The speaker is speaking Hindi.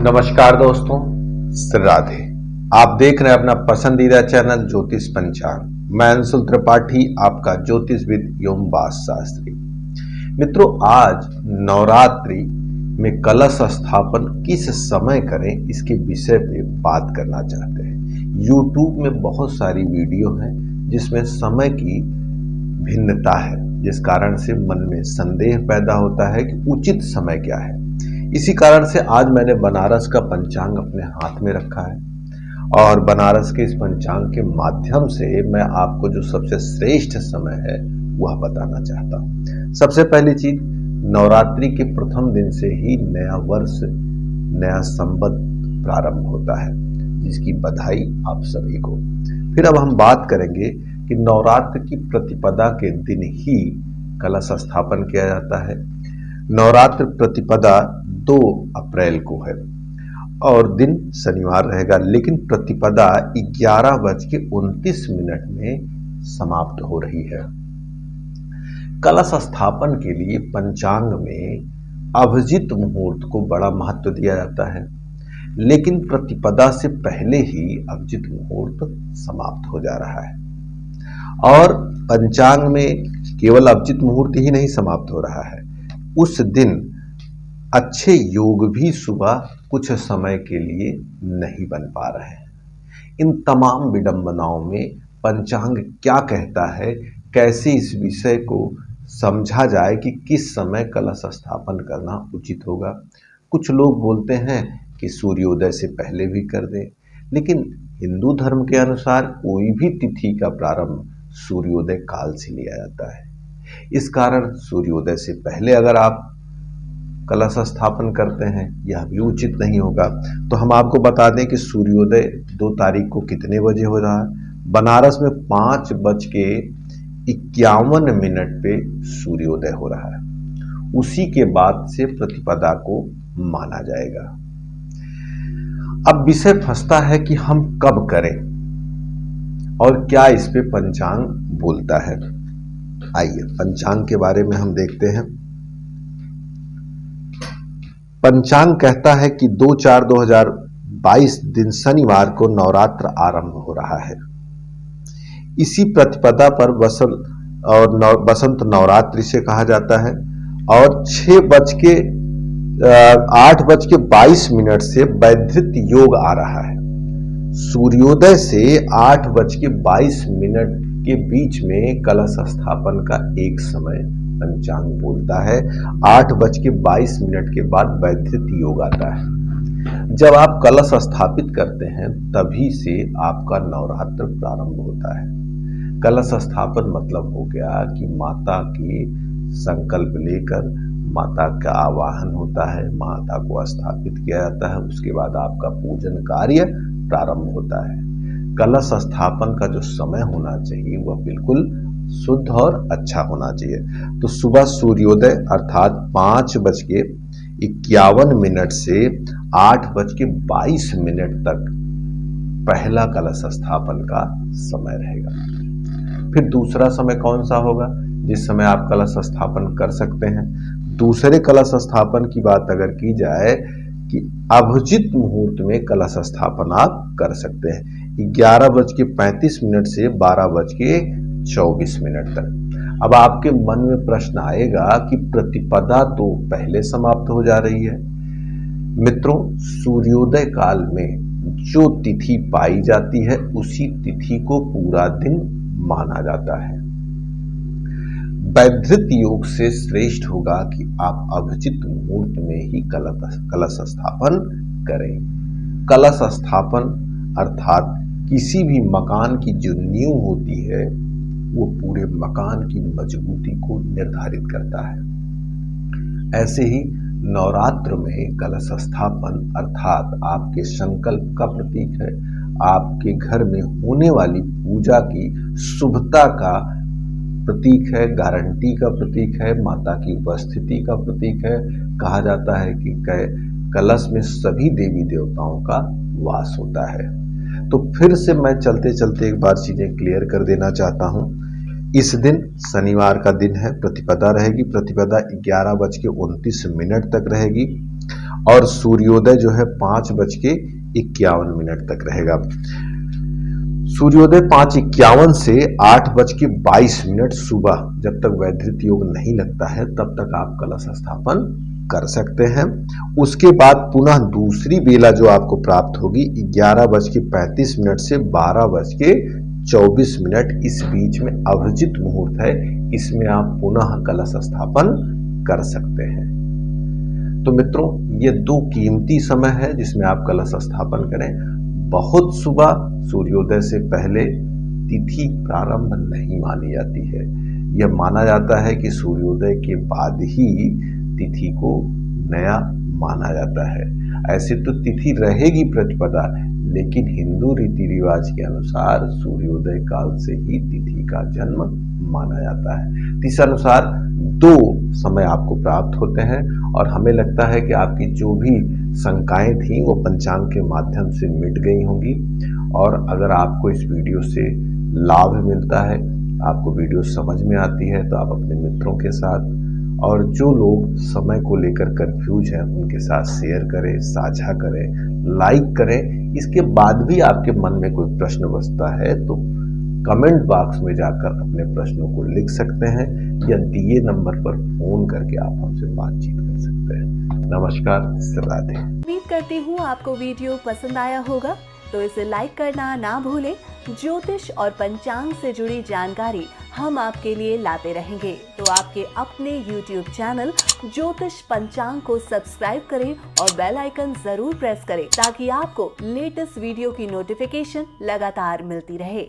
नमस्कार दोस्तों, राधे। आप देख रहे हैं अपना पसंदीदा चैनल ज्योतिष पंचांग। मैं अंशुल त्रिपाठी, आपका ज्योतिषविद एवं वास्तु शास्त्री। मित्रों, आज नवरात्रि में कलश स्थापन किस समय करें, इसके विषय पे बात करना चाहते हैं। YouTube में बहुत सारी वीडियो हैं जिसमें समय की भिन्नता है, जिस कारण से मन में संदेह पैदा होता है कि उचित समय क्या है। इसी कारण से आज मैंने बनारस का पंचांग अपने हाथ में रखा है और बनारस के इस पंचांग के माध्यम से मैं आपको जो सबसे श्रेष्ठ समय है वह बताना चाहता हूँ। सबसे पहली चीज, नवरात्रि के प्रथम दिन से ही नया वर्ष, नया संवत प्रारंभ होता है, जिसकी बधाई आप सभी को। फिर अब हम बात करेंगे कि नवरात्र की प्रतिपदा के दिन ही कलश स्थापन किया जाता है। नवरात्र प्रतिपदा 2 अप्रैल को है और दिन शनिवार रहेगा, लेकिन प्रतिपदा 11:29 में समाप्त हो रही है। कलश स्थापन के लिए पंचांग में अभिजित मुहूर्त को बड़ा महत्व दिया जाता है, लेकिन प्रतिपदा से पहले ही अभिजित मुहूर्त समाप्त हो जा रहा है। और पंचांग में केवल अभिजित मुहूर्त ही नहीं समाप्त हो रहा है, उस दिन अच्छे योग भी सुबह कुछ समय के लिए नहीं बन पा रहे हैं। इन तमाम विडंबनाओं में पंचांग क्या कहता है, कैसे इस विषय को समझा जाए कि किस समय कलश स्थापन करना उचित होगा। कुछ लोग बोलते हैं कि सूर्योदय से पहले भी कर दें, लेकिन हिंदू धर्म के अनुसार कोई भी तिथि का प्रारंभ सूर्योदय काल से लिया जाता है। इस कारण सूर्योदय से पहले अगर आप कलश स्थापन करते हैं, यह भी उचित नहीं होगा। तो हम आपको बता दें कि सूर्योदय 2 तारीख को कितने बजे हो रहा है। बनारस में 5:51 पे सूर्योदय हो रहा है। उसी के बाद से प्रतिपदा को माना जाएगा। अब विषय फंसता है कि हम कब करें और क्या इस पे पंचांग बोलता है। आइए पंचांग के बारे में हम देखते हैं। पंचांग कहता है कि 2/4/2022 दिन शनिवार को नवरात्र आरंभ हो रहा है। इसी प्रतिपदा पर बसंत नवरात्रि से कहा जाता है और 8:22 से वैधृत योग आ रहा है। सूर्योदय से 8:22 के बीच में कलश स्थापन का एक समय पंचांग बोलता है। 8:22 के बाद वैधृत योग आता है। जब आप कलश स्थापित करते हैं तभी से आपका नवरात्र प्रारंभ होता है। कलश स्थापन मतलब हो गया कि माता के संकल्प लेकर माता का आवाहन होता है, माता को स्थापित किया जाता है, उसके बाद आपका पूजन कार्य प्रारंभ होता है। कलश स्थापन का जो समय होना चाहिए वह बिल्कुल शुद्ध और अच्छा होना चाहिए। तो सुबह सूर्योदय अर्थात 5:51 से 8:22 तक पहला कलश स्थापन का समय रहेगा। फिर दूसरा समय कौन सा होगा जिस समय आप कलश स्थापन कर सकते हैं। दूसरे कलश स्थापन की बात अगर की जाए कि अभिजित मुहूर्त में कलश स्थापन आप कर सकते हैं 11:35 से 12:24 तक। अब आपके मन में प्रश्न आएगा कि प्रतिपदा तो पहले समाप्त हो जा रही है। मित्रों, सूर्योदय काल में जो तिथि पाई जाती है उसी तिथि को पूरा दिन माना जाता है। वैधृत योग से श्रेष्ठ होगा कि आप अभिजित मुहूर्त में ही कलश स्थापन करें। कलश स्थापन अर्थात किसी भी मकान की जो नींव होती है वो पूरे मकान की मजबूती को निर्धारित करता है। ऐसे ही नवरात्र में कलश स्थापन अर्थात आपके संकल्प का प्रतीक है, आपके घर में होने वाली पूजा की शुभता का प्रतीक है, गारंटी का प्रतीक है, माता की उपस्थिति का प्रतीक है। कहा जाता है कि कलश में सभी देवी देवताओं का वास होता है। तो फिर से मैं चलते चलते एक बार चीजें क्लियर कर देना चाहता हूं। इस दिन शनिवार का दिन है, प्रतिपदा रहेगी। प्रतिपदा 11:29 तक रहेगी और सूर्योदय जो है 5:51 तक रहेगा। सूर्योदय 5:51 से 8:22 सुबह, जब तक वैधृत योग नहीं लगता है तब तक आप कलश स्थापन कर सकते हैं। उसके बाद पुनः दूसरी बेला जो आपको प्राप्त होगी 11:35 से 12:24, इस बीच में अभिजित मुहूर्त है, इसमें आप पुनः कलश स्थापन कर सकते हैं। तो मित्रों, ये दो कीमती समय है जिसमें आप कलश स्थापन करें। बहुत सुबह सूर्योदय से पहले तिथि प्रारंभ नहीं मानी जाती है। यह माना जाता है कि सूर्योदय के बाद ही तिथि को नया माना जाता है। ऐसे तो तिथि रहेगी प्रतिपदा, लेकिन हिंदू रीति रिवाज के अनुसार सूर्योदय काल से ही तिथि का जन्म माना जाता है। इस अनुसार दो समय आपको प्राप्त होते हैं और हमें लगता है कि आपकी जो भी शंकाएं थी वो पंचांग के माध्यम से मिट गई होंगी। और अगर आपको इस वीडियो से लाभ मिलता है, आपको वीडियो समझ में आती है, तो आप अपने मित्रों के साथ और जो लोग समय को लेकर कंफ्यूज हैं उनके साथ शेयर करें, साझा करें, लाइक करें। इसके बाद भी आपके मन में कोई प्रश्न बचता है तो कमेंट बॉक्स में जाकर अपने प्रश्नों को लिख सकते हैं या दिए नंबर पर फोन करके आप हमसे बातचीत कर सकते हैं। नमस्कार, राधे। उम्मीद करती हूँ आपको वीडियो पसंद आया होगा, तो इसे लाइक करना ना भूलें। ज्योतिष और पंचांग से जुड़ी जानकारी हम आपके लिए लाते रहेंगे, तो आपके अपने YouTube चैनल ज्योतिष पंचांग को सब्सक्राइब करें और बेल आइकन जरूर प्रेस करें ताकि आपको लेटेस्ट वीडियो की नोटिफिकेशन लगातार मिलती रहे।